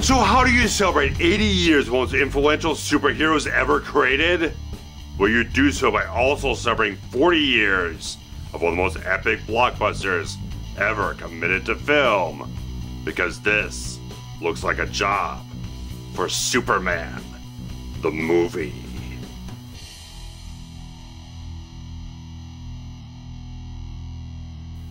So how do you celebrate 80 years of the most influential superheroes ever created? Well, you do so by also celebrating 40 years of one of the most epic blockbusters ever committed to film. Because this looks like a job for Superman, the movie.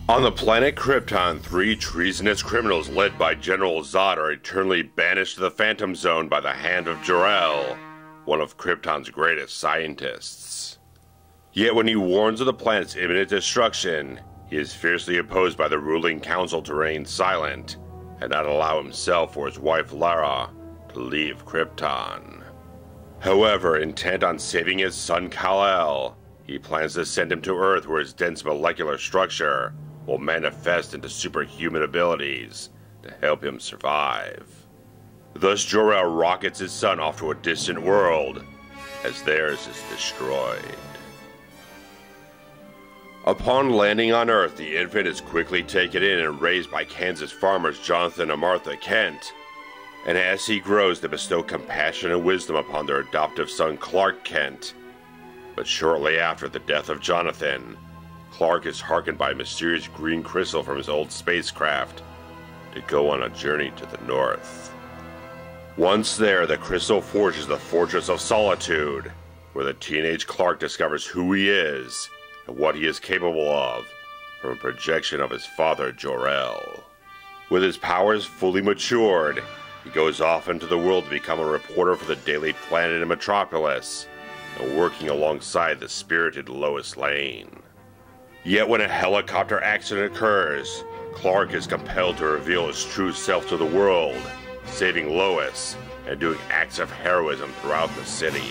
On the planet Krypton, 3 treasonous criminals led by General Zod are eternally banished to the Phantom Zone by the hand of Jor-el, one of Krypton's greatest scientists. Yet when he warns of the planet's imminent destruction, he is fiercely opposed by the ruling council to remain silent and not allow himself or his wife Lara to leave Krypton. However, intent on saving his son Kal-El, he plans to send him to Earth where his dense molecular structure will manifest into superhuman abilities to help him survive. Thus Jor-el rockets his son off to a distant world, as theirs is destroyed. Upon landing on Earth, the infant is quickly taken in and raised by Kansas farmers Jonathan and Martha Kent, and as he grows they bestow compassion and wisdom upon their adoptive son Clark Kent. But shortly after the death of Jonathan, Clark is hearkened by a mysterious green crystal from his old spacecraft to go on a journey to the north. Once there, the crystal forges the Fortress of Solitude, where the teenage Clark discovers who he is and what he is capable of from a projection of his father Jor-el. With his powers fully matured, he goes off into the world to become a reporter for the Daily Planet in Metropolis, and working alongside the spirited Lois Lane. Yet when a helicopter accident occurs, Clark is compelled to reveal his true self to the world, saving Lois and doing acts of heroism throughout the city.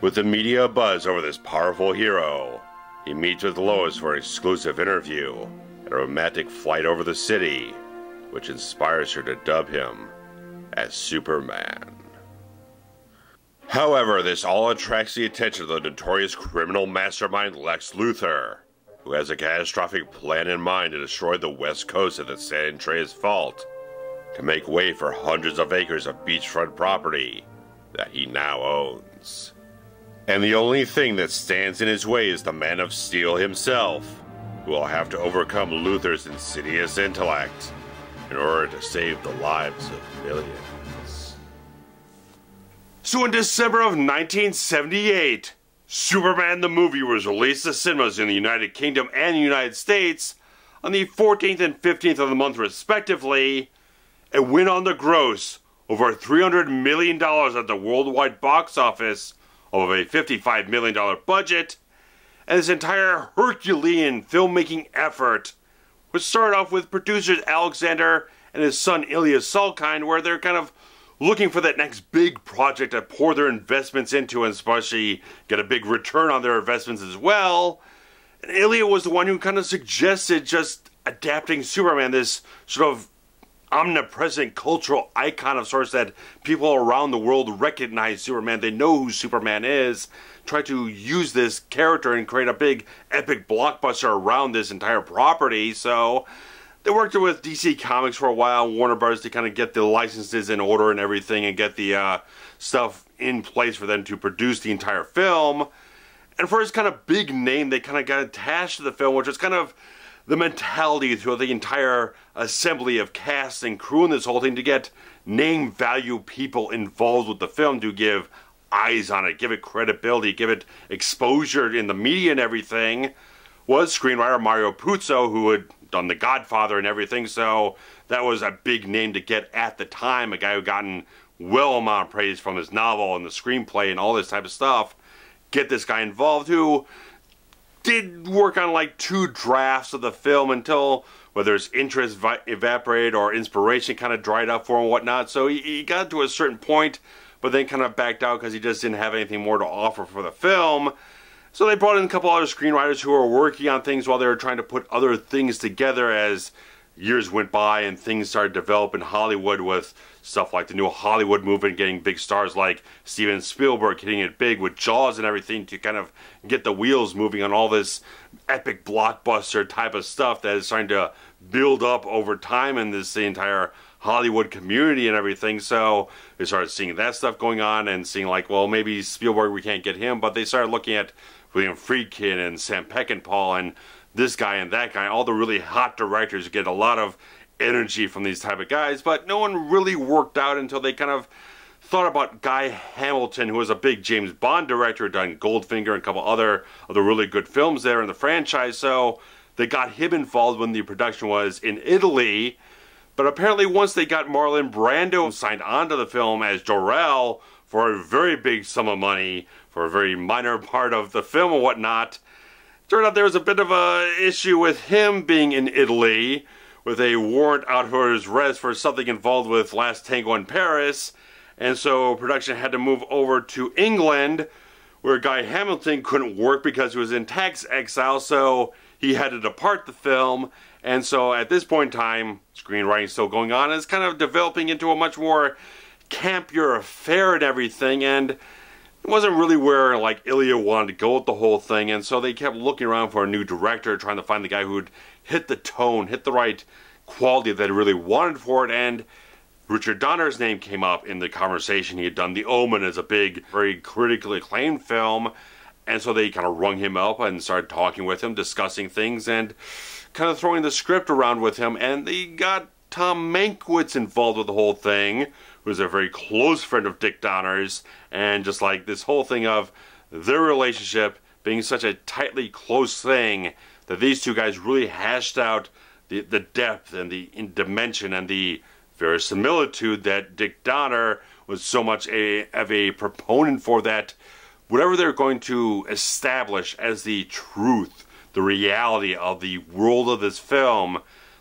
With the media abuzz over this powerful hero, he meets with Lois for an exclusive interview and a romantic flight over the city, which inspires her to dub him as Superman. However, this all attracts the attention of the notorious criminal mastermind Lex Luthor, who has a catastrophic plan in mind to destroy the west coast of the San Andreas Fault to make way for hundreds of acres of beachfront property that he now owns. And the only thing that stands in his way is the Man of Steel himself, who will have to overcome Luthor's insidious intellect in order to save the lives of millions. So in December of 1978, Superman the movie was released to cinemas in the United Kingdom and the United States on the 14th and 15th of the month respectively, and went on to gross over $300 million at the worldwide box office of a $55 million budget, and this entire Herculean filmmaking effort, which started off with producers Alexander and his son Ilya Salkind, where they're kind of looking for that next big project to pour their investments into and especially get a big return on their investments as well. And Ilya was the one who kind of suggested just adapting Superman, this sort of omnipresent cultural icon of sorts that people around the world recognize Superman. They know who Superman is. Try to use this character and create a big epic blockbuster around this entire property. So they worked with DC Comics for a while, Warner Bros. To kind of get the licenses in order and everything and get the stuff in place for them to produce the entire film. And for his kind of big name, they kind of got attached to the film, which was kind of the mentality throughout the entire assembly of cast and crew in this whole thing to get name value people involved with the film to give eyes on it, give it credibility, give it exposure in the media and everything, was screenwriter Mario Puzo, who had done The Godfather and everything, so that was a big name to get at the time, a guy who gotten well amount of praise from his novel and the screenplay and all this type of stuff. Get this guy involved, who did work on like 2 drafts of the film until whether his interest evaporated or inspiration kind of dried up for him and whatnot. So he got to a certain point, but then kind of backed out because he just didn't have anything more to offer for the film. So they brought in a couple other screenwriters who were working on things while they were trying to put other things together as years went by and things started to develop in Hollywood with stuff like the new Hollywood movement, getting big stars like Steven Spielberg hitting it big with Jaws and everything to kind of get the wheels moving on all this epic blockbuster type of stuff that is starting to build up over time in the entire Hollywood community and everything. So they started seeing that stuff going on and seeing like, well, maybe Spielberg, we can't get him, but they started looking at William Friedkin and Sam Peckinpah and this guy and that guy, all the really hot directors get a lot of energy from these type of guys, but no one really worked out until they kind of thought about Guy Hamilton, who was a big James Bond director, done Goldfinger and a couple other really good films there in the franchise, so they got him involved when the production was in Italy. But apparently once they got Marlon Brando signed onto the film as Jor-el for a very big sum of money, for a very minor part of the film and whatnot, turned out there was a bit of a issue with him being in Italy, with a warrant out for his arrest for something involved with Last Tango in Paris, and so production had to move over to England, where Guy Hamilton couldn't work because he was in tax exile, so he had to depart the film. And so at this point in time, screenwriting still going on, and it's kind of developing into a much more campier affair and everything, and it wasn't really where like Ilya wanted to go with the whole thing, and so they kept looking around for a new director, trying to find the guy who would hit the tone, hit the right quality that they really wanted for it. And Richard Donner's name came up in the conversation. He had done The Omen as a big, very critically acclaimed film, and so they kind of rung him up and started talking with him, discussing things, and kind of throwing the script around with him. And they got Tom Mankiewicz involved with the whole thing, who was a very close friend of Dick Donner's, and just like this whole thing of their relationship being such a tightly close thing that these two guys really hashed out the depth and the dimension and the verisimilitude that Dick Donner was so much of a proponent for, that whatever they're going to establish as the truth, the reality of the world of this film,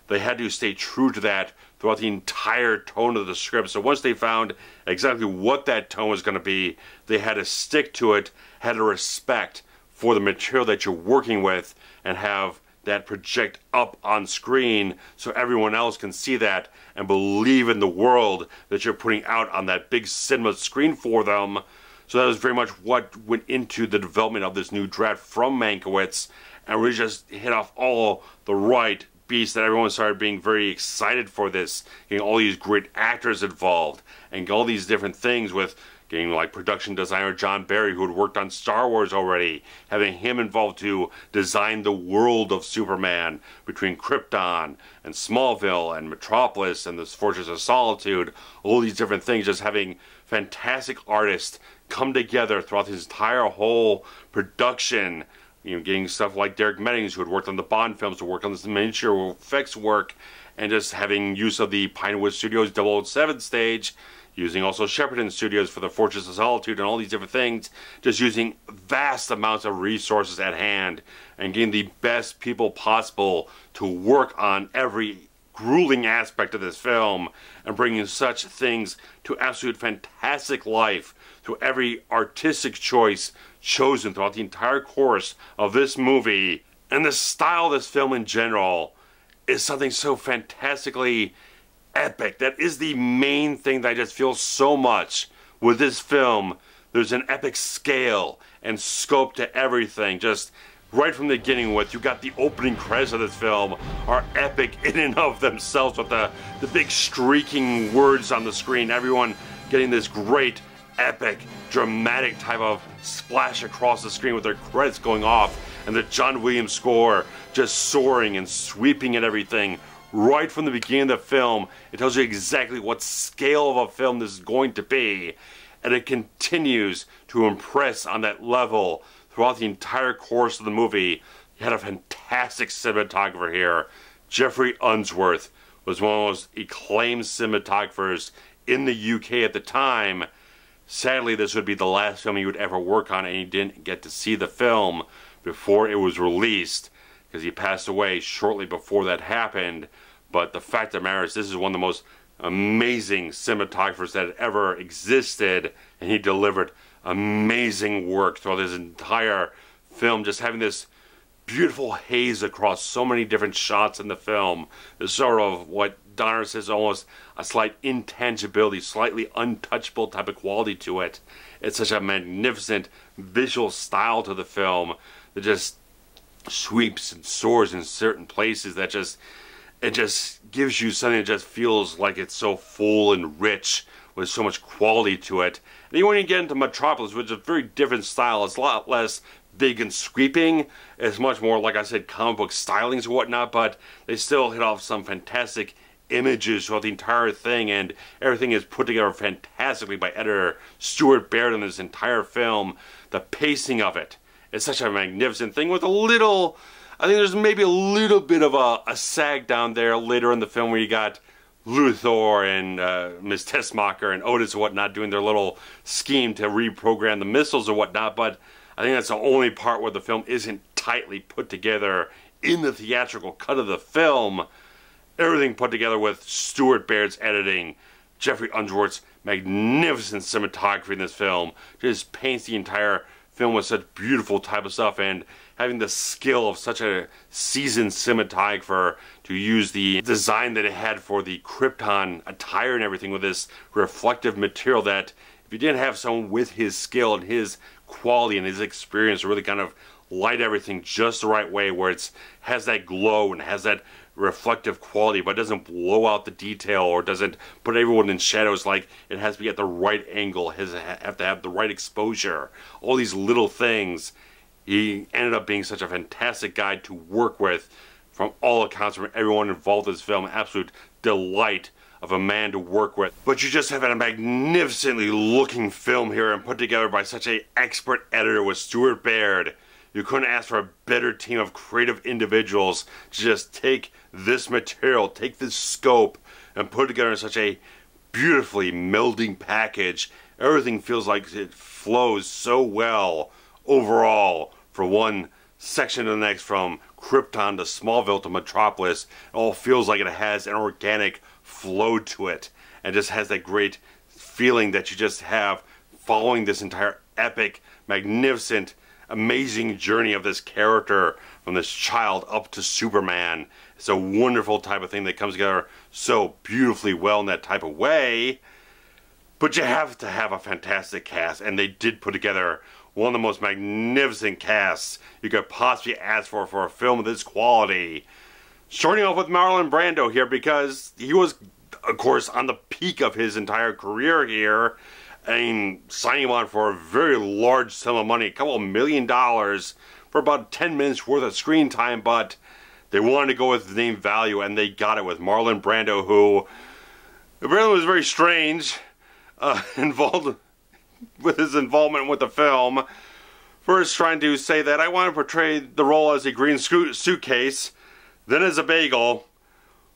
they had to stay true to that throughout the entire tone of the script. So once they found exactly what that tone was going to be, they had to stick to it, had a respect for the material that you're working with, and have that project up on screen so everyone else can see that and believe in the world that you're putting out on that big cinema screen for them. So that was very much what went into the development of this new draft from Mankiewicz, and really just hit off all the right beats that everyone started being very excited for this, getting all these great actors involved, and all these different things with getting like production designer John Barry, who had worked on Star Wars already, having him involved to design the world of Superman between Krypton and Smallville and Metropolis and this Fortress of Solitude, all these different things, just having fantastic artists come together throughout his entire whole production. You know, getting stuff like Derek Mettings, who had worked on the Bond films, to work on this miniature effects work, and just having use of the Pinewood Studios 007 stage, using also Shepperton Studios for the Fortress of Solitude and all these different things, just using vast amounts of resources at hand and getting the best people possible to work on every grueling aspect of this film, and bringing such things to absolute fantastic life through every artistic choice chosen throughout the entire course of this movie. And the style of this film in general is something so fantastically epic. That is the main thing that I just feel so much with this film. There's an epic scale and scope to everything. Just right from the beginning, with you got the opening credits of this film are epic in and of themselves, with the big streaking words on the screen, everyone getting this great epic dramatic type of splash across the screen with their credits going off, and the John Williams score just soaring and sweeping at everything. Right from the beginning of the film, it tells you exactly what scale of a film this is going to be, and it continues to impress on that level throughout the entire course of the movie. You had a fantastic cinematographer here. Jeffrey Unsworth was one of the most acclaimed cinematographers in the UK at the time. Sadly, this would be the last film he would ever work on, and he didn't get to see the film before it was released, because he passed away shortly before that happened. But the fact of the matter is, this is one of the most amazing cinematographers that had ever existed, and he delivered amazing work throughout his entire film, just having this beautiful haze across so many different shots in the film. There's sort of what Donner says, almost a slight intangibility, slightly untouchable type of quality to it. It's such a magnificent visual style to the film that just sweeps and soars in certain places that it just gives you something that just feels like it's so full and rich with so much quality to it. And even when you get into Metropolis, which is a very different style, it's a lot less big and sweeping. It's much more, like I said, comic book stylings and whatnot, but they still hit off some fantastic images throughout the entire thing, and everything is put together fantastically by editor Stuart Baird in this entire film. The pacing of it is such a magnificent thing with a little, I think there's maybe a little bit of a sag down there later in the film where you got Luthor and Ms. Tessmacher and Otis and whatnot doing their little scheme to reprogram the missiles and whatnot, but I think that's the only part where the film isn't tightly put together in the theatrical cut of the film. Everything put together with Stuart Baird's editing, Jeffrey Unsworth's magnificent cinematography in this film, just paints the entire film with such beautiful type of stuff, and having the skill of such a seasoned cinematographer to use the design that it had for the Krypton attire and everything with this reflective material that if you didn't have someone with his skill and his quality and his experience to really kind of light everything just the right way where it has that glow and has that reflective quality but doesn't blow out the detail or doesn't put everyone in shadows, like it has to be at the right angle, has to have the right exposure, all these little things. He ended up being such a fantastic guy to work with from all accounts, from everyone involved in this film. Absolute delight of a man to work with. But you just have a magnificently looking film here and put together by such an expert editor with Stuart Baird. You couldn't ask for a better team of creative individuals to just take this material, take this scope, and put it together in such a beautifully melding package. Everything feels like it flows so well overall from one section to the next, from Krypton to Smallville to Metropolis. It all feels like it has an organic flow to it and just has that great feeling that you just have following this entire epic, magnificent, amazing journey of this character from this child up to Superman. It's a wonderful type of thing that comes together so beautifully well in that type of way. But you have to have a fantastic cast, and they did put together one of the most magnificent casts you could possibly ask for a film of this quality. Starting off with Marlon Brando here, because he was, of course, on the peak of his entire career here, and signing him on for a very large sum of money, a couple $1 million for about 10 minutes worth of screen time, but they wanted to go with the name value, and they got it with Marlon Brando, who apparently was very strange, involved with his involvement with the film. First trying to say that I want to portray the role as a green suitcase, then as a bagel,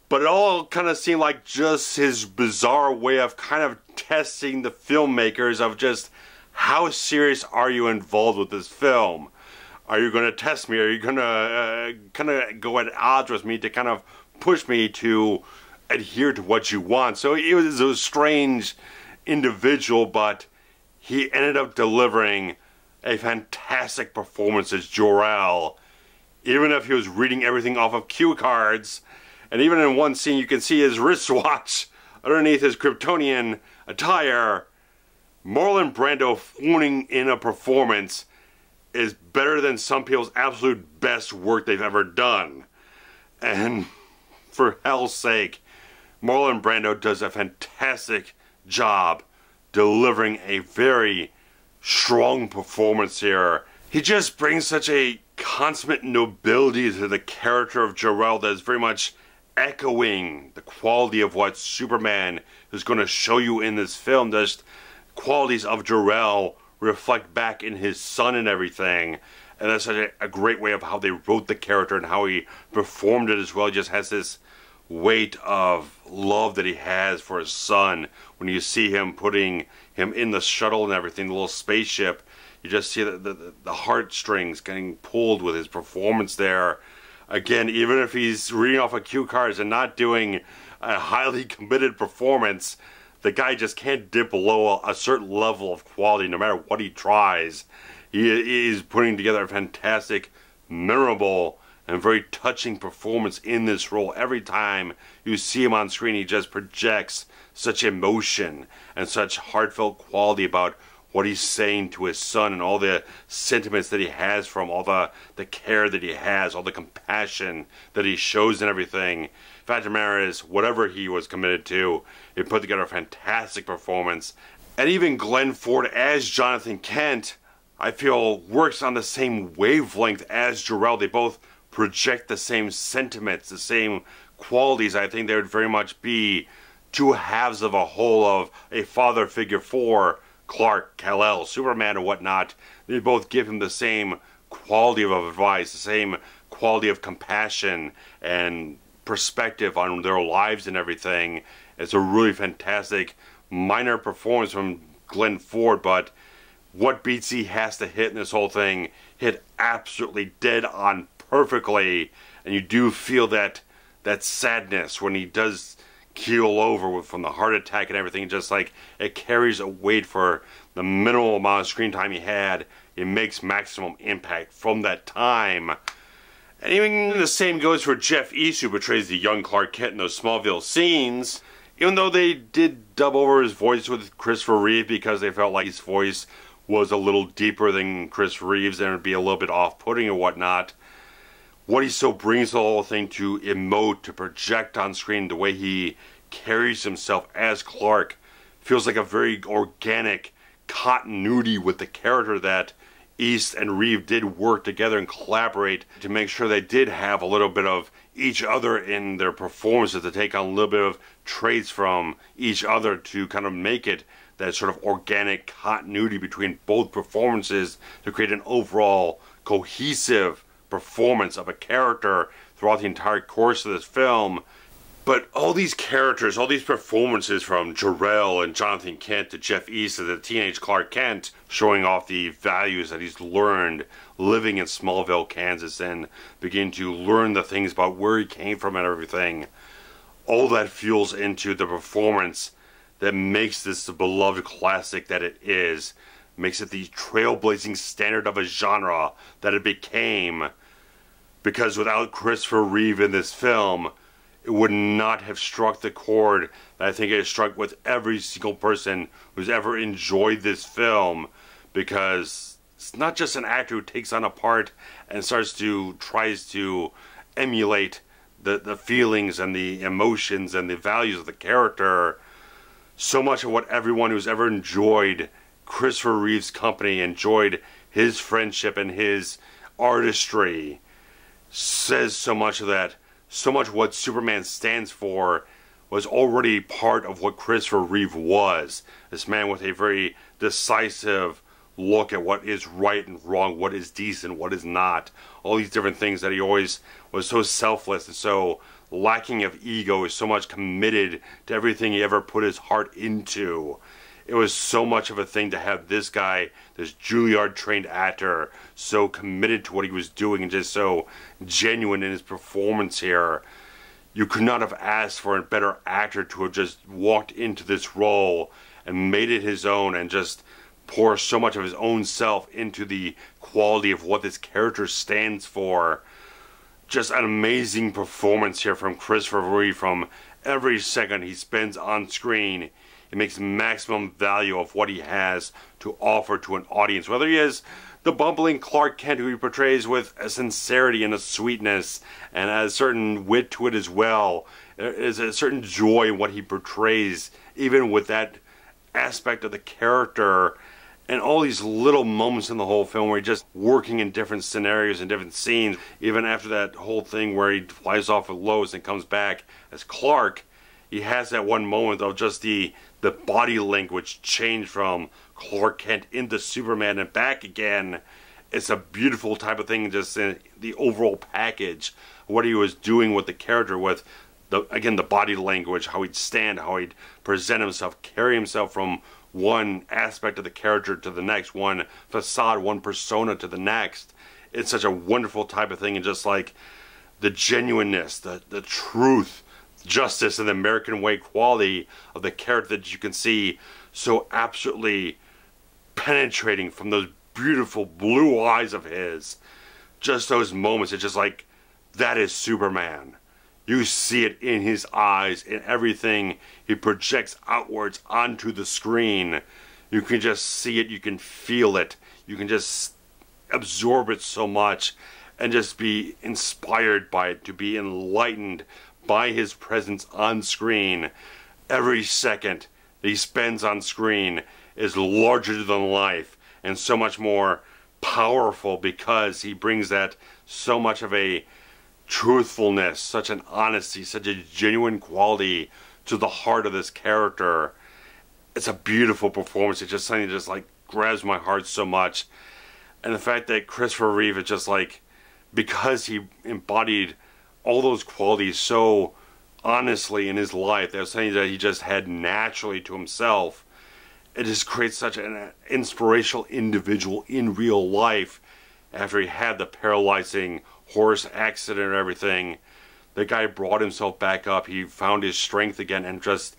but it all kind of seemed like just his bizarre way of kind of testing the filmmakers of just how serious are you involved with this film? Are you going to test me? Are you going to kind of go at odds with me to kind of push me to adhere to what you want? So he was a strange individual, but he ended up delivering a fantastic performance as Jor-el, even if he was reading everything off of cue cards. And even in one scene you can see his wristwatch underneath his Kryptonian attire. Marlon Brando phoning in a performance is better than some people's absolute best work they've ever done. And for hell's sake, Marlon Brando does a fantastic job delivering a very strong performance here. He just brings such a consummate nobility to the character of Jor-el that is very much echoing the quality of what Superman is going to show you in this film. Just qualities of Jor-el reflect back in his son and everything, and that's such a great way of how they wrote the character and how he performed it as well. He just has this weight of love that he has for his son. When you see him putting him in the shuttle and everything, the little spaceship, you just see the heartstrings getting pulled with his performance there. Again, even if he's reading off of cue cards and not doing a highly committed performance, the guy just can't dip below a certain level of quality no matter what he tries. He is putting together a fantastic memorable and very touching performance in this role. Every time you see him on screen, he just projects such emotion and such heartfelt quality about what he's saying to his son, and all the sentiments that he has from all the care that he has, all the compassion that he shows and everything. Fact of the matter is, whatever he was committed to, he put together a fantastic performance. And even Glenn Ford as Jonathan Kent, I feel, works on the same wavelength as Jor-el. They both project the same sentiments, the same qualities. I think they would very much be two halves of a whole, of a father figure for Clark, Kal-El, Superman, and whatnot. They both give him the same quality of advice, the same quality of compassion and perspective on their lives and everything. It's a really fantastic minor performance from Glenn Ford, but what beats he has to hit in this whole thing hit absolutely dead on perfectly, and you do feel that sadness when he does keel over from the heart attack and everything. Just like it carries a weight for the minimal amount of screen time he had. It makes maximum impact from that time. And even the same goes for Jeff East, who portrays the young Clark Kent in those Smallville scenes. Even though they did dub over his voice with Christopher Reeve because they felt like his voice was a little deeper than Chris Reeve's and it would be a little bit off-putting or whatnot, what he so brings the whole thing to emote, to project on screen, the way he carries himself as Clark, feels like a very organic continuity with the character that East and Reeve did work together and collaborate to make sure they did have a little bit of each other in their performances, to take on a little bit of traits from each other to kind of make it that sort of organic continuity between both performances to create an overall cohesive performance of a character throughout the entire course of this film. But all these characters, all these performances from Jor-el and Jonathan Kent to Jeff East as the teenage Clark Kent, showing off the values that he's learned living in Smallville, Kansas, and begin to learn the things about where he came from and everything. All that fuels into the performance that makes this the beloved classic that it is. Makes it the trailblazing standard of a genre that it became. Because without Christopher Reeve in this film, it would not have struck the chord that I think it has struck with every single person who's ever enjoyed this film. Because it's not just an actor who takes on a part and tries to emulate the feelings and the emotions and the values of the character. So much of what everyone who's ever enjoyed Christopher Reeve's company, enjoyed his friendship and his artistry, says so much of that. So much of what Superman stands for was already part of what Christopher Reeve was. This man with a very decisive look at what is right and wrong, what is decent, what is not. All these different things that he always was so selfless and so lacking of ego, is so much committed to everything he ever put his heart into. It was so much of a thing to have this guy, this Juilliard-trained actor, so committed to what he was doing and just so genuine in his performance here. You could not have asked for a better actor to have just walked into this role and made it his own and just pour so much of his own self into the quality of what this character stands for. Just an amazing performance here from Christopher Reeve. From every second he spends on screen, it makes maximum value of what he has to offer to an audience. Whether he is the bumbling Clark Kent who he portrays with a sincerity and a sweetness and a certain wit to it as well. There is a certain joy in what he portrays, even with that aspect of the character. And all these little moments in the whole film where he's just working in different scenarios and different scenes. Even after that whole thing where he flies off with Lois and comes back as Clark, he has that one moment of just the body language change from Clark Kent into Superman and back again. It's a beautiful type of thing, just in the overall package. What he was doing with the character, with the body language, how he'd stand, how he'd present himself, carry himself from one aspect of the character to the next, one facade, one persona to the next. It's such a wonderful type of thing, and just like the genuineness, the truth, justice, and the American way quality of the character that you can see so absolutely penetrating from those beautiful blue eyes of his. just those moments, it's just like, that is Superman. You see it in his eyes, in everything he projects outwards onto the screen. You can just see it, you can feel it, you can just absorb it so much and just be inspired by it, to be enlightened by his presence on screen. Every second that he spends on screen is larger than life and so much more powerful, because he brings that so much of a truthfulness, such an honesty, such a genuine quality to the heart of this character. It's a beautiful performance. It's just something that just like grabs my heart so much. And the fact that Christopher Reeve is just like, because he embodied all those qualities so honestly in his life, that was something that he just had naturally to himself. It just creates such an inspirational individual in real life. After he had the paralyzing horse accident and everything, the guy brought himself back up. He found his strength again, and just,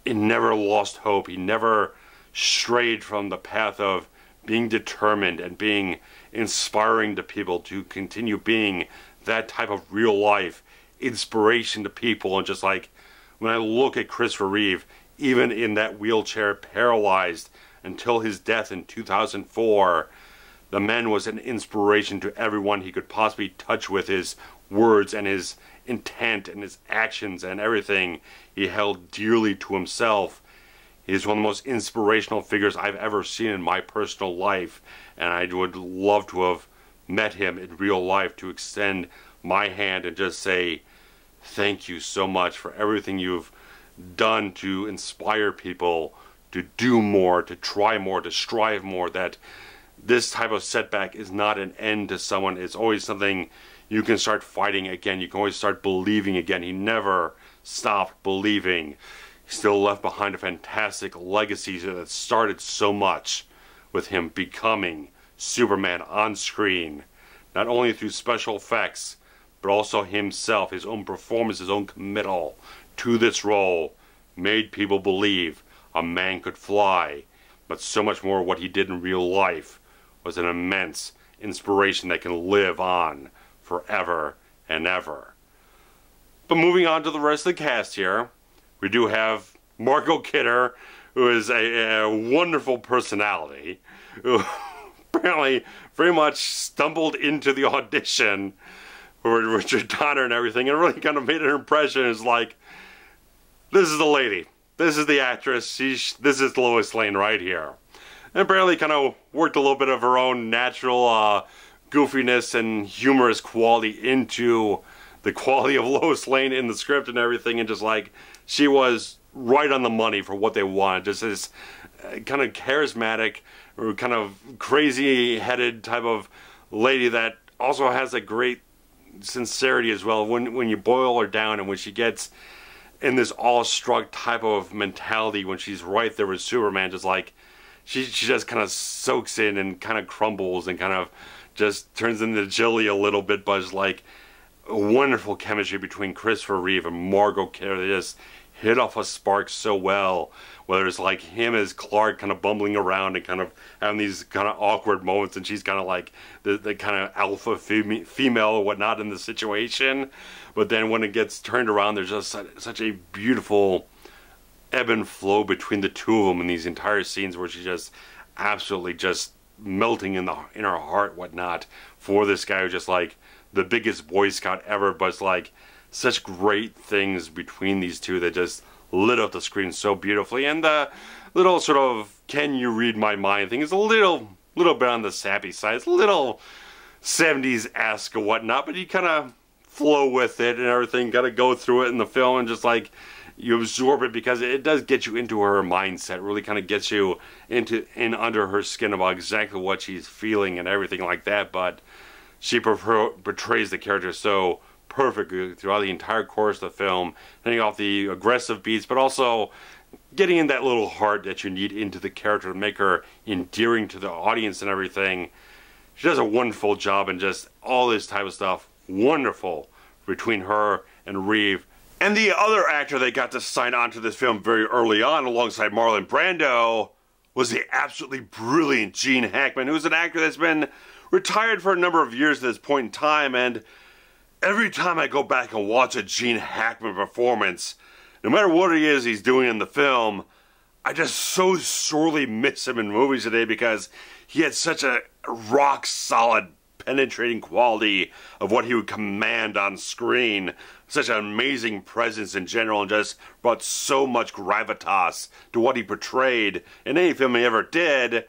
he never lost hope. He never strayed from the path of being determined and being inspiring to people, to continue being that type of real life inspiration to people. And just like, when I look at Christopher Reeve, even in that wheelchair, paralyzed until his death in 2004, the man was an inspiration to everyone he could possibly touch with his words and his intent and his actions and everything he held dearly to himself. He's one of the most inspirational figures I've ever seen in my personal life, and I would love to have met him in real life, to extend my hand and just say thank you so much for everything you've done to inspire people to do more, to try more, to strive more. That this type of setback is not an end to someone. It's always something you can start fighting again. You can always start believing again. He never stopped believing. He still left behind a fantastic legacy that started so much with him becoming Superman on screen, not only through special effects, but also himself, his own performance, his own committal to this role made people believe a man could fly. But so much more what he did in real life was an immense inspiration that can live on forever and ever. But moving on to the rest of the cast here, we do have Margot Kidder, who is a wonderful personality, who apparently very much stumbled into the audition for Richard Donner and everything, and really kind of made an impression. It's like, this is the lady, this is the actress, this is Lois Lane right here. And apparently kind of worked a little bit of her own natural goofiness and humorous quality into the quality of Lois Lane in the script and everything, and just like, she was right on the money for what they wanted. Just this kind of charismatic, or kind of crazy-headed type of lady that also has a great sincerity as well. When you boil her down, and when she gets in this awestruck type of mentality, when she's right there with Superman, just like, she just kind of soaks in and kind of crumbles and kind of just turns into jelly a little bit. But it's like a wonderful chemistry between Christopher Reeve and Margot Kidder. They just hit off a spark so well. Whether it's like him as Clark kind of bumbling around and kind of having these kind of awkward moments, and she's kind of like the kind of alpha female or whatnot in the situation. But then when it gets turned around, there's just such a beautiful ebb and flow between the two of them in these entire scenes, where she's just absolutely just melting in her heart, whatnot, for this guy who's just like the biggest Boy Scout ever. But it's like such great things between these two that just lit up the screen so beautifully. And the little sort of "can you read my mind" thing is a little bit on the sappy side. It's a little 70s-esque or whatnot, but you kind of flow with it and everything. Got to go through it in the film and just like you absorb it, because it does get you into her mindset. It really kind of gets you in under her skin about exactly what she's feeling and everything like that. But she portrays the character so perfectly throughout the entire course of the film, hitting off the aggressive beats, but also getting in that little heart that you need into the character to make her endearing to the audience and everything. She does a wonderful job, and just all this type of stuff, wonderful between her and Reeve. And the other actor that got to sign on to this film very early on, alongside Marlon Brando, was the absolutely brilliant Gene Hackman, who's an actor that's been retired for a number of years at this point in time, and every time I go back and watch a Gene Hackman performance, no matter what it is he's doing in the film, I just so sorely miss him in movies today because he had such a rock-solid, penetrating quality of what he would command on screen. Such an amazing presence in general, and just brought so much gravitas to what he portrayed in any film he ever did.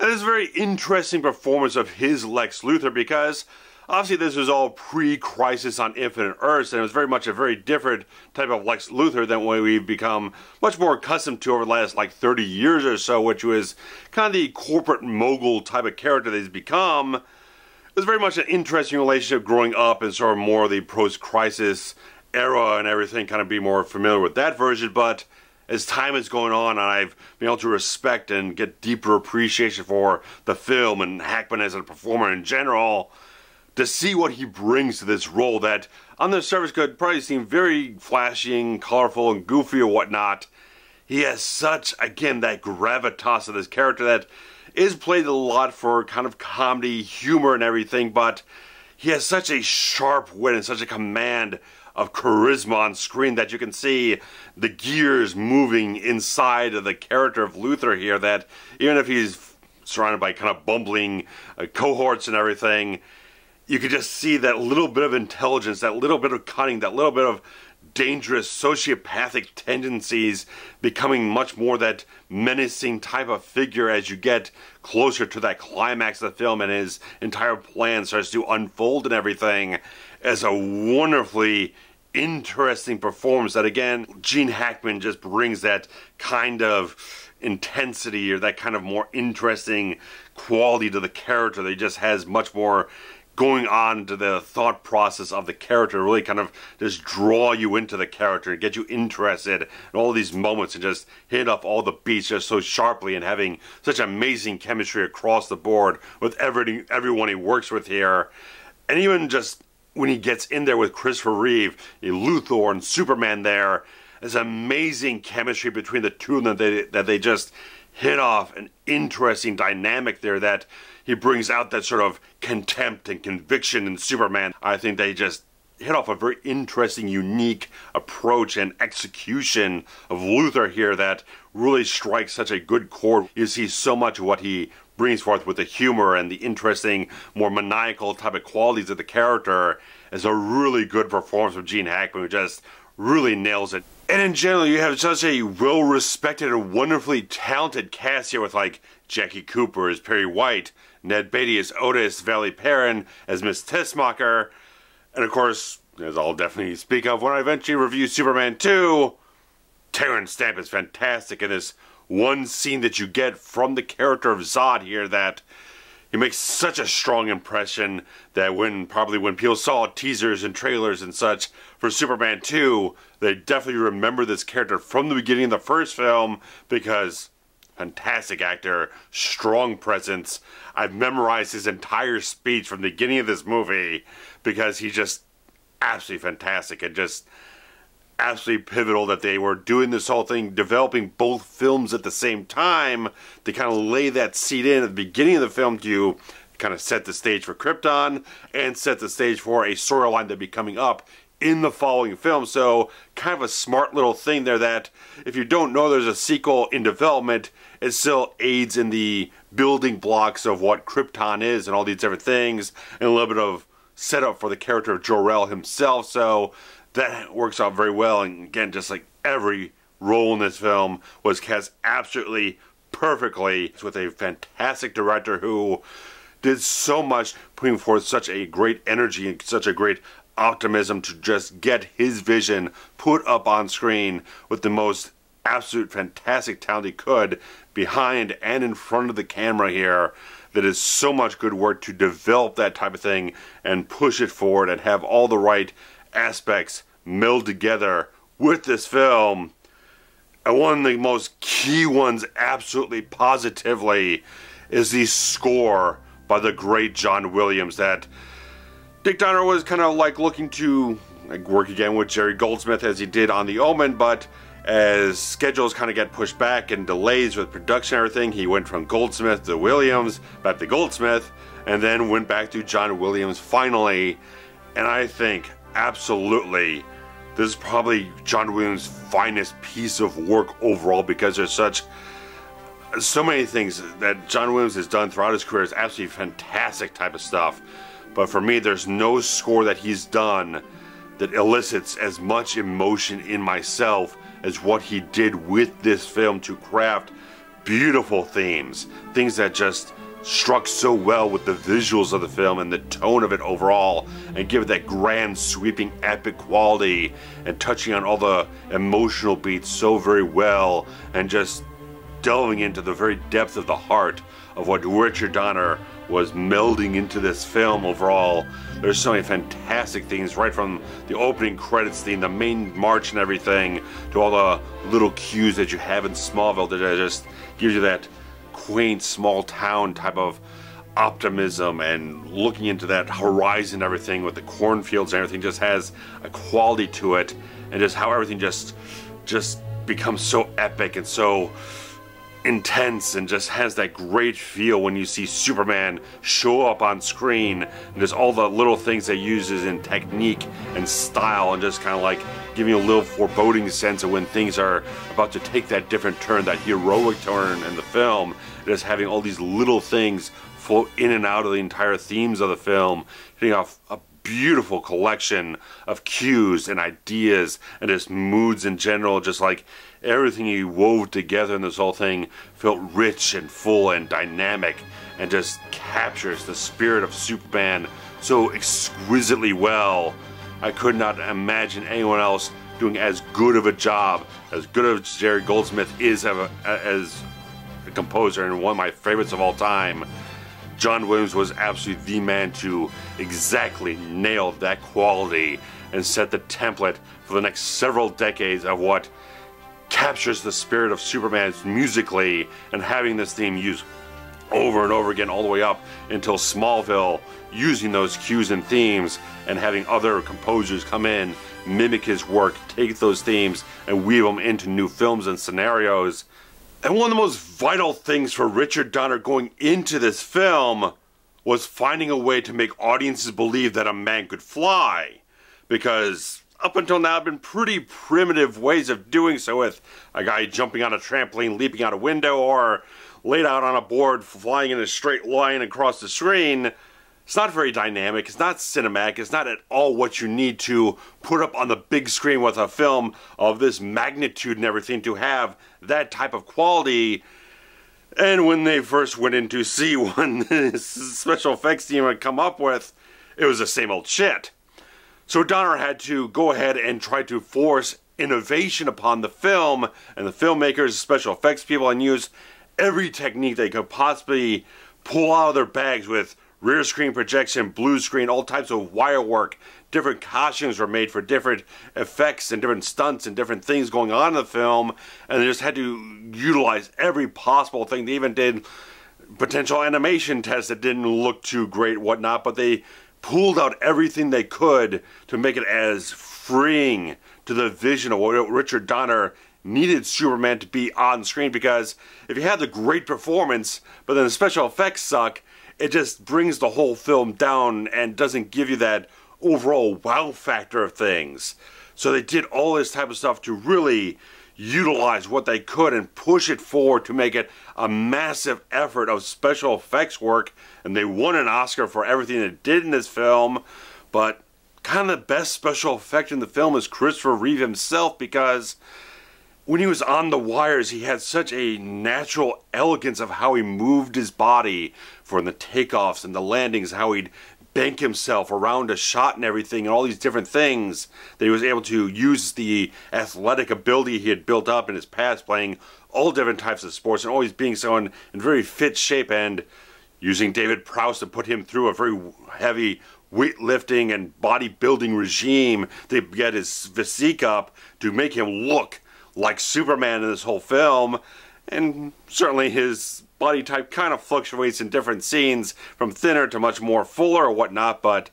And it's a very interesting performance of his Lex Luthor because obviously this was all pre-Crisis on Infinite Earths, and it was very much a very different type of Lex Luthor than what we've become much more accustomed to over the last 30 years or so, which was kind of the corporate mogul type of character that he's become. It was very much an interesting relationship growing up and sort of more of the post-Crisis era and everything, kind of be more familiar with that version, but as time is going on, I've been able to respect and get deeper appreciation for the film and Hackman as a performer in general, to see what he brings to this role that on the surface could probably seem very flashy and colorful and goofy or whatnot. He has such, again, that gravitas of this character that is played a lot for kind of comedy, humor and everything, but he has such a sharp wit and such a command of charisma on screen that you can see the gears moving inside of the character of Luthor here, that even if he's surrounded by kind of bumbling cohorts and everything, you could just see that little bit of intelligence, that little bit of cunning, that little bit of dangerous sociopathic tendencies becoming much more that menacing type of figure as you get closer to that climax of the film and his entire plan starts to unfold and everything, as a wonderfully interesting performance that, again, Gene Hackman just brings that kind of intensity or that kind of more interesting quality to the character that he just has much more going on to the thought process of the character, really kind of just draw you into the character and get you interested in all these moments and just hit up all the beats just so sharply and having such amazing chemistry across the board with everyone he works with here. And even just when he gets in there with Christopher Reeve, Luthor and Superman there, there's amazing chemistry between the two of them that they just hit off an interesting dynamic there that he brings out that sort of contempt and conviction in Superman. I think they just hit off a very interesting, unique approach and execution of Luthor here that really strikes such a good chord. You see so much of what he brings forth with the humor and the interesting, more maniacal type of qualities of the character as a really good performance of Gene Hackman, who just really nails it. And in general, you have such a well-respected and wonderfully talented cast here with Jackie Cooper as Perry White, Ned Beatty as Otis, Valerie Perrine as Miss Tessmacher, and of course, as I'll definitely speak of when I eventually review Superman 2, Terence Stamp is fantastic in this one scene that you get from the character of Zod here that he makes such a strong impression that when people saw teasers and trailers and such for Superman 2, they definitely remember this character from the beginning of the first film because fantastic actor, strong presence. I've memorized his entire speech from the beginning of this movie because he's just absolutely fantastic and just absolutely pivotal that they were doing this whole thing, developing both films at the same time to kind of lay that seed in at the beginning of the film to kind of set the stage for Krypton and set the stage for a storyline that'd be coming up in the following film. So kind of a smart little thing there that if you don't know there's a sequel in development, it still aids in the building blocks of what Krypton is and all these different things and a little bit of setup for the character of Jor-el himself. So that works out very well, and again, just like every role in this film was cast absolutely perfectly. It's with a fantastic director who did so much, putting forth such a great energy and such a great optimism to just get his vision put up on screen with the most absolute fantastic talent he could behind and in front of the camera here. That is so much good work to develop that type of thing and push it forward and have all the right aspects meld together with this film. And one of the most key ones, absolutely positively, is the score by the great John Williams that Dick Donner was kind of looking to work again with Jerry Goldsmith as he did on The Omen, but as schedules kind of get pushed back and delays with production and everything, he went from Goldsmith to Williams, back to Goldsmith, and then went back to John Williams finally. And I think absolutely this is probably John Williams' finest piece of work overall, because there's so many things that John Williams has done throughout his career is absolutely fantastic type of stuff. But for me, there's no score that he's done that elicits as much emotion in myself as what he did with this film to craft beautiful themes. Things that just struck so well with the visuals of the film and the tone of it overall, and give it that grand, sweeping, epic quality, and touching on all the emotional beats so very well, and just delving into the very depth of the heart of what Richard Donner was melding into this film overall. There's so many fantastic things, right from the opening credits theme, the main march and everything, to all the little cues that you have in Smallville that just gives you that quaint small town type of optimism, and looking into that horizon and everything with the cornfields and everything just has a quality to it, and just how everything just becomes so epic and so intense, and just has that great feel when you see Superman show up on screen, and just all the little things they uses in technique and style, and just kind of like giving you a little foreboding sense of when things are about to take that different turn, that heroic turn in the film. Just having all these little things float in and out of the entire themes of the film, hitting off a beautiful collection of cues and ideas and just moods in general. Just like everything he wove together in this whole thing felt rich and full and dynamic, and just captures the spirit of Superman so exquisitely well. I could not imagine anyone else doing as good of a job, as good as Jerry Goldsmith is as a composer, and one of my favorites of all time. John Williams was absolutely the man to exactly nail that quality and set the template for the next several decades of what captures the spirit of Superman musically, and having this theme used over and over again all the way up until Smallville, using those cues and themes, and having other composers come in, mimic his work, take those themes and weave them into new films and scenarios. And one of the most vital things for Richard Donner going into this film was finding a way to make audiences believe that a man could fly. Because up until now, there have been pretty primitive ways of doing so, with a guy jumping on a trampoline, leaping out a window, or laid out on a board, flying in a straight line across the screen. It's not very dynamic, it's not cinematic, it's not at all what you need to put up on the big screen with a film of this magnitude and everything to have that type of quality. And when they first went in to see what the special effects team had come up with, it was the same old shit. So Donner had to go ahead and try to force innovation upon the film, and the filmmakers, special effects people, and use every technique they could possibly pull out of their bags, with rear screen projection, blue screen, all types of wire work. Different costumes were made for different effects and different stunts and different things going on in the film, and they just had to utilize every possible thing. They even did potential animation tests that didn't look too great, whatnot, but they pulled out everything they could to make it as freeing to the vision of what Richard Donner needed Superman to be on screen. Because if you have the great performance, but then the special effects suck, it just brings the whole film down and doesn't give you that overall wow factor of things. So they did all this type of stuff to really utilize what they could and push it forward to make it a massive effort of special effects work, and they won an Oscar for everything they did in this film. But kind of the best special effect in the film is Christopher Reeve himself, because when he was on the wires, he had such a natural elegance of how he moved his body for the takeoffs and the landings, how he'd bank himself around a shot and everything, and all these different things, that he was able to use the athletic ability he had built up in his past, playing all different types of sports and always being so in very fit shape, and using David Prowse to put him through a very heavy weightlifting and bodybuilding regime to get his physique up to make him look like Superman in this whole film. And certainly his body type kind of fluctuates in different scenes, from thinner to much more fuller or whatnot, but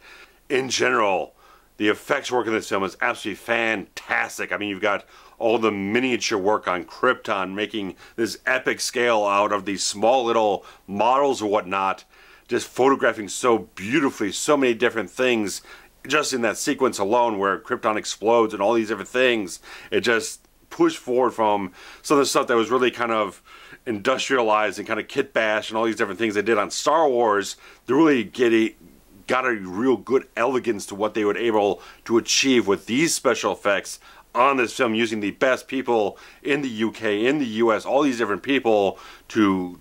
in general, The effects work in this film is absolutely fantastic. I mean, you've got all the miniature work on Krypton, making this epic scale out of these small little models or whatnot, just photographing so beautifully so many different things just in that sequence alone where Krypton explodes and all these different things. It just pushed forward from some of the stuff that was really kind of industrialized and kind of kit bash and all these different things they did on Star Wars. They really got a real good elegance to what they were able to achieve with these special effects on this film, using the best people in the UK, in the US, all these different people to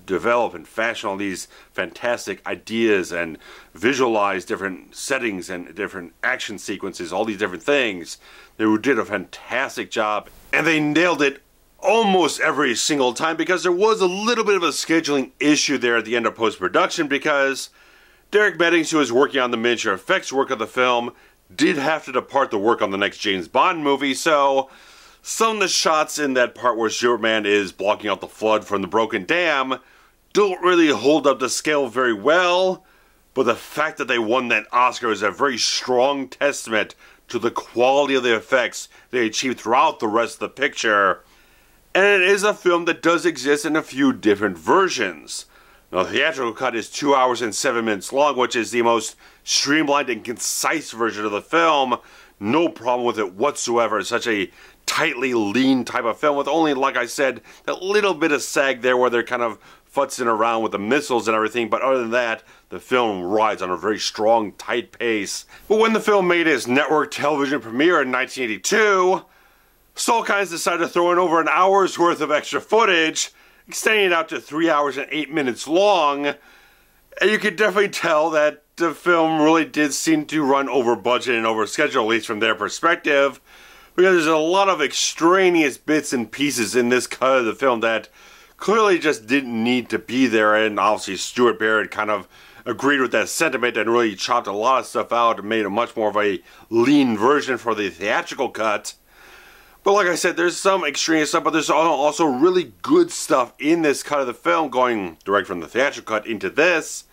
develop and fashion all these fantastic ideas and visualize different settings and different action sequences, all these different things. They did a fantastic job, and they nailed it almost every single time, because there was a little bit of a scheduling issue there at the end of post-production, because Derek Meddings, who was working on the miniature effects work of the film, did have to depart to work on the next James Bond movie, so some of the shots in that part where Superman is blocking out the flood from the broken dam don't really hold up to scale very well, but the fact that they won that Oscar is a very strong testament to the quality of the effects they achieved throughout the rest of the picture. And it is a film that does exist in a few different versions. Now, the theatrical cut is 2 hours and 7 minutes long, which is the most streamlined and concise version of the film. No problem with it whatsoever. It's such a tightly lean type of film with only, like I said, that little bit of sag there where they're kind of futzing around with the missiles and everything, but other than that, the film rides on a very strong, tight pace. But when the film made its network television premiere in 1982, Salkinds decided to throw in over an hour's worth of extra footage, extending it out to 3 hours and 8 minutes long, and you could definitely tell that the film really did seem to run over budget and over schedule, at least from their perspective, because there's a lot of extraneous bits and pieces in this cut of the film that clearly just didn't need to be there, and obviously Stuart Barrett kind of agreed with that sentiment and really chopped a lot of stuff out and made it much more of a lean version for the theatrical cut. But like I said, there's some extraneous stuff, but there's also really good stuff in this cut of the film, going direct from the theatrical cut into this.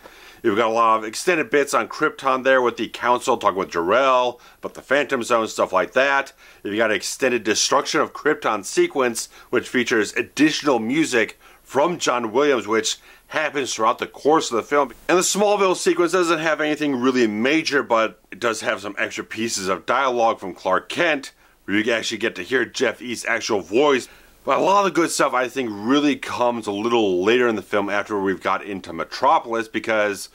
You've got a lot of extended bits on Krypton there with the Council, talking with jor-el, about the Phantom Zone, stuff like that. You've got an extended Destruction of Krypton sequence, which features additional music from John Williams, which happens throughout the course of the film. And the Smallville sequence doesn't have anything really major, but it does have some extra pieces of dialogue from Clark Kent, where you actually get to hear Jeff East's actual voice. But a lot of the good stuff, I think, really comes a little later in the film after we've got into Metropolis, because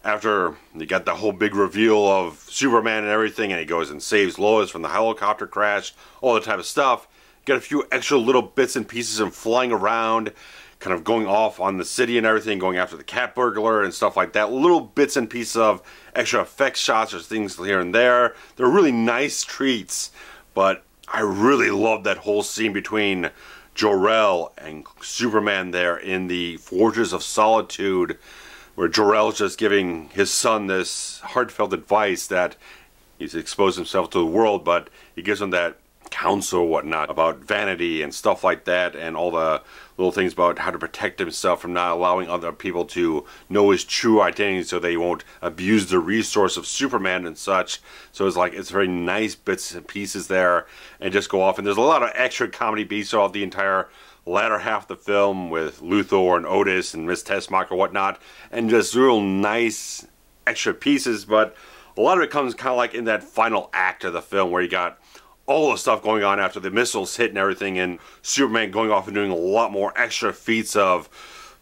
after you got the whole big reveal of Superman and everything, and he goes and saves Lois from the helicopter crash, all that type of stuff, you get a few extra little bits and pieces of flying around, kind of going off on the city and everything, going after the cat burglar and stuff like that. Little bits and pieces of extra effects shots or things here and there. They're really nice treats, but I really love that whole scene between jor-el and Superman there in the Fortress of Solitude, where jor-el's just giving his son this heartfelt advice that he's exposed himself to the world, but he gives him that counsel or whatnot about vanity and stuff like that, and all the little things about how to protect himself from not allowing other people to know his true identity so they won't abuse the resource of Superman and such. So it's like, it's very nice bits and pieces there, and just go off. And there's a lot of extra comedy beats throughout the entire latter half of the film with Luthor and Otis and Miss Tessmacher and whatnot, and just real nice extra pieces. But a lot of it comes kind of like in that final act of the film, where you got all the stuff going on after the missiles hit and everything, and Superman going off and doing a lot more extra feats of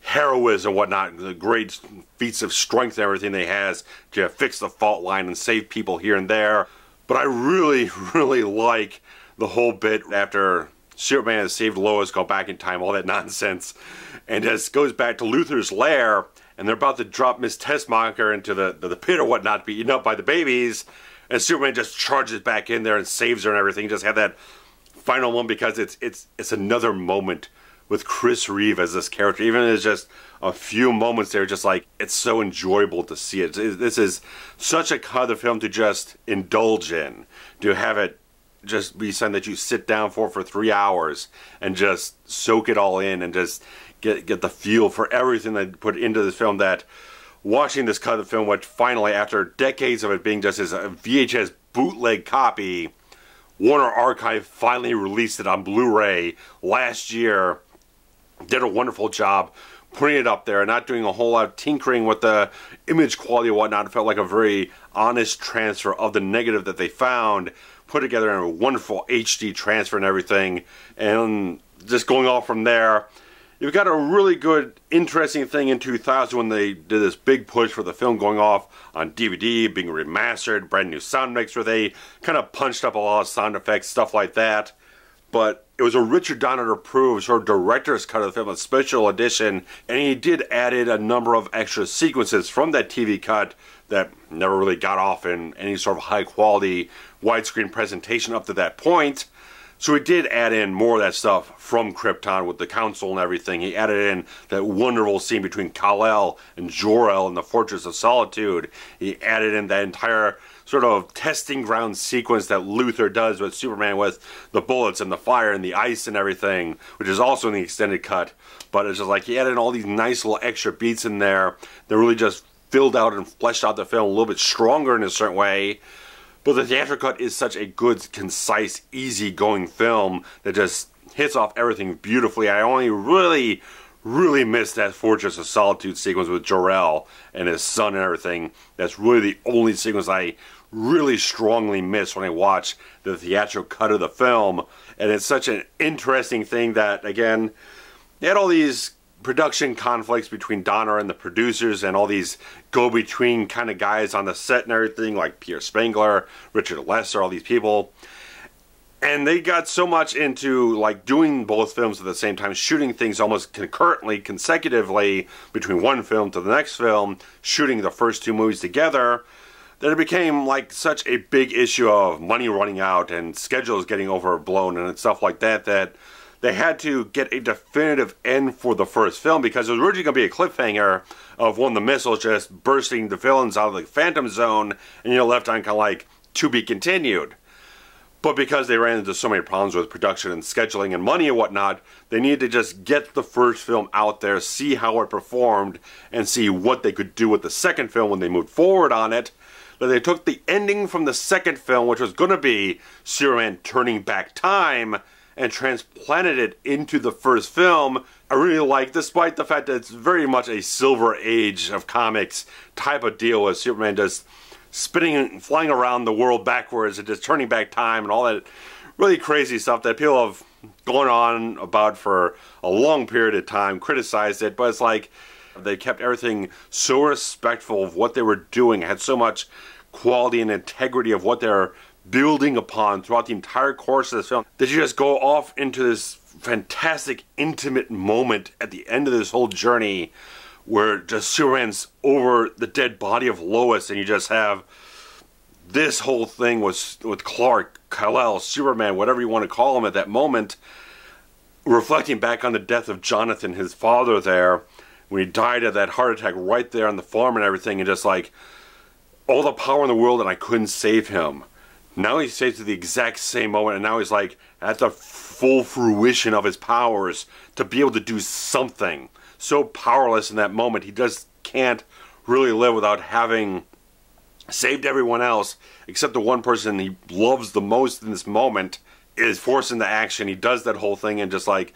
heroism and whatnot, the great feats of strength and everything they has to fix the fault line and save people here and there. But I really, really like the whole bit after Superman has saved Lois, go back in time, all that nonsense, and just goes back to Luthor's lair, and they're about to drop Miss Tessmacher into the pit or whatnot, to be eaten up by the babies. And Superman just charges back in there and saves her and everything. Just have that final one, because it's another moment with Chris Reeve as this character. Even if it's just a few moments there, just like, it's so enjoyable to see it. This is such a cut of the film to just indulge in, to have it just be something that you sit down for 3 hours and just soak it all in and just get the feel for everything they put into this film. That watching this cut of the film, which finally, after decades of it being just as a VHS bootleg copy. Warner Archive finally released it on Blu-ray last year. Did a wonderful job putting it up there, not doing a whole lot of tinkering with the image quality and whatnot. It felt like a very honest transfer of the negative that they found, put together in a wonderful HD transfer and everything. And just going off from there, you've got a really good, interesting thing in 2000 when they did this big push for the film going off on DVD, being remastered, brand new sound mix where they kind of punched up a lot of sound effects, stuff like that. But it was a Richard Donner approved sort of director's cut of the film, a special edition, and he did add in a number of extra sequences from that TV cut that never really got off in any sort of high quality widescreen presentation up to that point. So he did add in more of that stuff from Krypton with the council and everything. He added in that wonderful scene between Kal-El and Jor-El in the Fortress of Solitude. He added in that entire sort of testing ground sequence that Luthor does with Superman with the bullets and the fire and the ice and everything, which is also in the extended cut. But it's just like he added in all these nice little extra beats in there that really just filled out and fleshed out the film a little bit stronger in a certain way. But the theatrical cut is such a good, concise, easy-going film that just hits off everything beautifully. I only really missed that Fortress of Solitude sequence with Jor-El and his son and everything. That's really the only sequence I really strongly miss when I watch the theatrical cut of the film. And it's such an interesting thing that, again, they had all these production conflicts between Donner and the producers and all these go-between kind of guys on the set and everything, like Pierre Spengler, Richard Lesser, all these people. And they got so much into like doing both films at the same time, shooting things almost concurrently, consecutively between one film to the next film, shooting the first two movies together, that it became like such a big issue of money running out and schedules getting overblown and stuff like that, that they had to get a definitive end for the first film, because it was originally going to be a cliffhanger of one of the missiles just bursting the villains out of the Phantom Zone, and you're left on kind of like, to be continued. But because they ran into so many problems with production and scheduling and money and whatnot, they needed to just get the first film out there, see how it performed, and see what they could do with the second film when they moved forward on it. That they took the ending from the second film, which was going to be Superman turning back time, and transplanted it into the first film. I really like, despite the fact that it's very much a Silver Age of comics type of deal with Superman just spinning and flying around the world backwards and just turning back time and all that really crazy stuff that people have gone on about for a long period of time, criticized it, but it's like they kept everything so respectful of what they were doing, had so much quality and integrity of what they're building upon throughout the entire course of this film, that you just go off into this fantastic, intimate moment at the end of this whole journey where just Superman's over the dead body of Lois, and you just have this whole thing with Clark, Kal-El, Superman, whatever you want to call him at that moment, reflecting back on the death of Jonathan, his father there, when he died of that heart attack right there on the farm and everything, and just like, all the power in the world and I couldn't save him. Now he saves at the exact same moment, and now he's like at the full fruition of his powers to be able to do something. So powerless in that moment, he just can't really live without having saved everyone else, except the one person he loves the most in this moment is forced into action. He does that whole thing, and just like,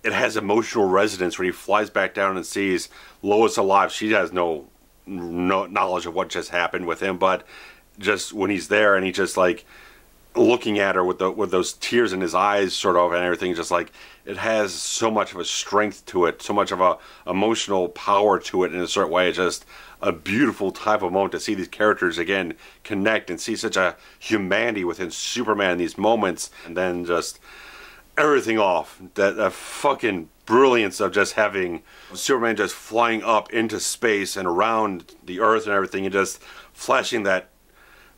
it has emotional resonance when he flies back down and sees Lois alive. She has no knowledge of what just happened with him, but just when he's there and he just like looking at her with those tears in his eyes sort of and everything, just like, it has so much of a strength to it, so much of a emotional power to it in a certain way. It's just a beautiful type of moment to see these characters again connect and see such a humanity within Superman in these moments, and then just everything off. That fucking brilliance of just having Superman just flying up into space and around the Earth and everything, and just flashing that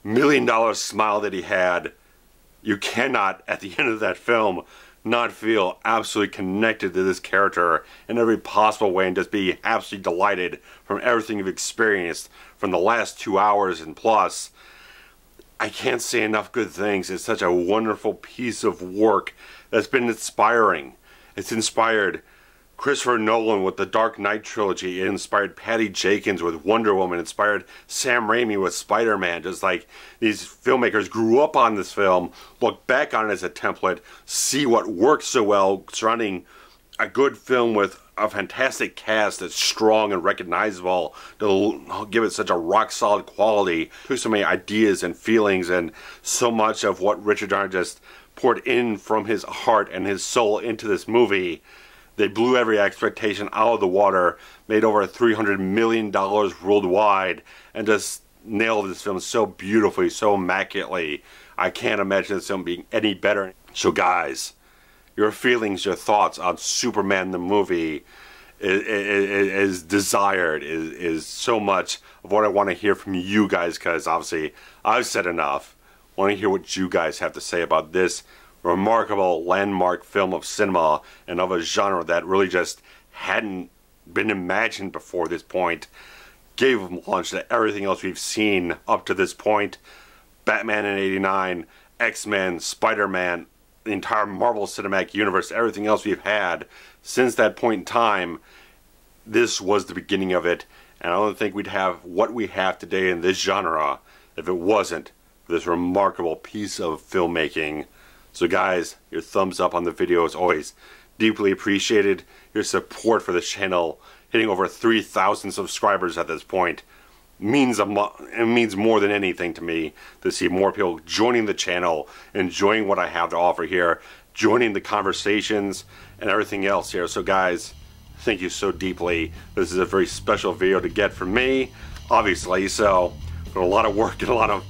$1 million smile that he had. You cannot, at the end of that film, not feel absolutely connected to this character in every possible way and just be absolutely delighted from everything you've experienced from the last 2 hours and plus. I can't say enough good things. It's such a wonderful piece of work that's been inspiring. It's inspired Christopher Nolan with the Dark Knight trilogy. It inspired Patty Jenkins with Wonder Woman. It inspired Sam Raimi with Spider-Man. Just like these filmmakers grew up on this film, look back on it as a template, see what works so well surrounding a good film with a fantastic cast that's strong and recognizable, to give it such a rock-solid quality, to so many ideas and feelings, and so much of what Richard Donner just poured in from his heart and his soul into this movie. They blew every expectation out of the water, made over $300 million worldwide, and just nailed this film so beautifully, so immaculately. I can't imagine this film being any better. So guys, your feelings, your thoughts on Superman the movie is desired, is so much of what I want to hear from you guys, because obviously I've said enough. I want to hear what you guys have to say about this remarkable landmark film of cinema and of a genre that really just hadn't been imagined before this point. Gave launch to everything else we've seen up to this point. Batman in '89, X-Men, Spider-Man, the entire Marvel Cinematic Universe, everything else we've had since that point in time. This was the beginning of it, and I don't think we'd have what we have today in this genre if it wasn't for this remarkable piece of filmmaking. So guys, your thumbs up on the video is always deeply appreciated. Your support for this channel, hitting over 3,000 subscribers at this point, means more than anything to me, to see more people joining the channel, enjoying what I have to offer here, joining the conversations and everything else here. So guys, thank you so deeply. This is a very special video to get from me, obviously, so put a lot of work and a lot of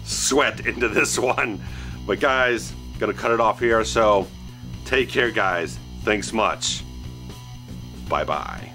sweat into this one. But guys, gonna cut it off here, so take care guys. Thanks much. Bye bye.